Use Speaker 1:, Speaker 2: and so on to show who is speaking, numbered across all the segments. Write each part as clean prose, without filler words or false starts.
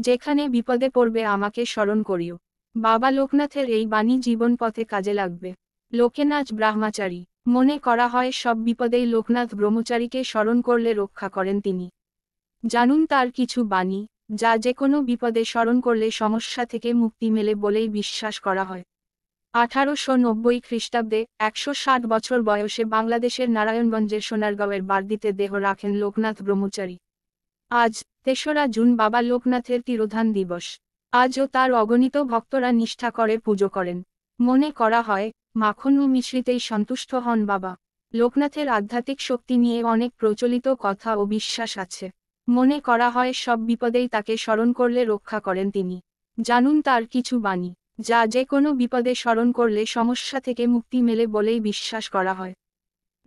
Speaker 1: যেখানে বিপদে পড়বে আমাকে স্মরণ করিও। বাবা লোকনাথের এই বাণী জীবন পথে কাজে লাগবে। লোকেনাথ ব্রহ্মচারী। মনে করা হয় সব বিপদেই লোকনাথ ব্রহ্মচারীকে স্মরণ করলে রক্ষা করেন তিনি। জানুন তার কিছু বাণী, যা যে কোনো বিপদে স্মরণ করলে সমস্যা থেকে মুক্তি মেলে বলেই বিশ্বাস করা হয়। 1890 খ্রিস্টাব্দে 160 বছর বয়সে বাংলাদেশের নারায়ণগঞ্জের সোনারগাঁওয়ের বারদিতে দেহ রাখেন লোকনাথ ব্রহ্মচারী। আজ ৩রা জুন বাবা লোকনাথের তিরোধান দিবস। আজও তার অগণিত ভক্তরা নিষ্ঠা করে পুজো করেন। মনে করা হয় মাখন ও মিশ্রিতেই সন্তুষ্ট হন বাবা লোকনাথের। আধ্যাত্মিক শক্তি নিয়ে অনেক প্রচলিত কথা ও বিশ্বাস আছে। মনে করা হয় সব বিপদেই তাকে স্মরণ করলে রক্ষা করেন তিনি। জানুন তার কিছু বাণী, যা যে কোনো বিপদে স্মরণ করলে সমস্যা থেকে মুক্তি মেলে বলেই বিশ্বাস করা হয়।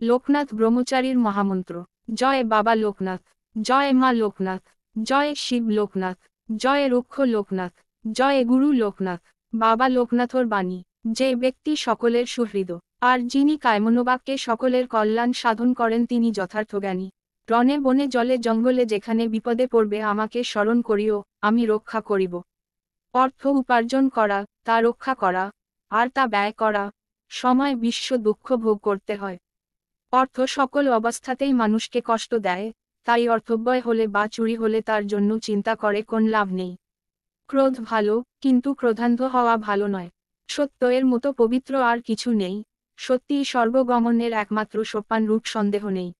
Speaker 1: লোকনাথ ব্রহ্মচারীর মহামন্ত্র। জয় বাবা লোকনাথ, জয় মা লোকনাথ, জয় শিব লোকনাথ, জয় রুক্ষ লোকনাথ, জয় গুরু লোকনাথ। বাবা লোকনাথর বাণী। যে ব্যক্তি সকলের সুহৃদ, আর যিনি কায়মনোবাক্যে সকলের কল্যাণ সাধন করেন তিনি যথার্থ জ্ঞানী। রণে বনে জলে জঙ্গলে যেখানে বিপদে পড়বে আমাকে স্মরণ করিও, আমি রক্ষা করিব। অর্থ উপার্জন করা, তা রক্ষা করা, আর তা ব্যয় করা, সময় বিশ্ব দুঃখ ভোগ করতে হয়। অর্থ সকল অবস্থাতেই মানুষকে কষ্ট দেয়, তাই অর্থব্যয় হলে বা চুরি হলে তার জন্য চিন্তা করে কোন লাভ নেই। ক্রোধ ভালো, কিন্তু ক্রোধান্ধ হওয়া ভালো নয়। সত্য এর মতো পবিত্র আর কিছু নেই। সত্যিই সর্বগমনের একমাত্র সোপান রূপ, সন্দেহ নেই।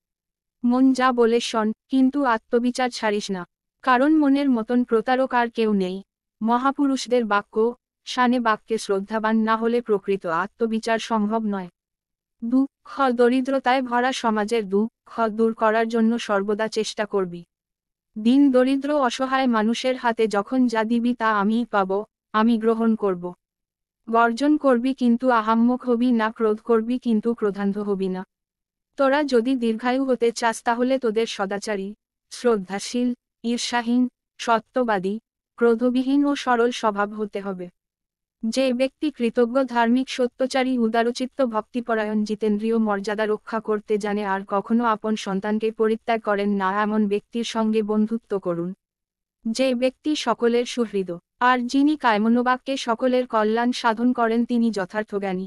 Speaker 1: মন যা বলে শোন, কিন্তু আত্মবিচার ছাড়িস না, কারণ মনের মতন প্রতারক আর কেউ নেই। মহাপুরুষদের বাক্য, শানে বাক্যে শ্রদ্ধাবান না হলে প্রকৃত আত্মবিচার সম্ভব নয়। দুঃখ দরিদ্রতায় ভরা সমাজের দুঃখ দূর করার জন্য সর্বদা চেষ্টা করবি। দিন দরিদ্র অসহায় মানুষের হাতে যখন যা দিবি তা আমিই পাব, আমি গ্রহণ করব। গর্জন করবি কিন্তু আহাম্মক হবি না, ক্রোধ করবি কিন্তু ক্রোধান্ধ হবি না। তোরা যদি দীর্ঘায়ু হতে চাস তাহলে তোদের সদাচারী, শ্রদ্ধাশীল, ঈর্ষাহীন, সত্যবাদী, ক্রোধবিহীন ও সরল স্বভাব হতে হবে। যে ব্যক্তি কৃতজ্ঞ, ধার্মিক, সত্যচারী, উদারচিত্ত, ভক্তিপরায়ণ, জিতেন্দ্রীয় মর্যাদা রক্ষা করতে জানে আর কখনো আপন সন্তানকে পরিত্যাগ করেন না, এমন ব্যক্তির সঙ্গে বন্ধুত্ব করুন। যে ব্যক্তি সকলের সুহৃদ, আর যিনি কায়মনোবাক্যে সকলের কল্যাণ সাধন করেন তিনি যথার্থ জ্ঞানী।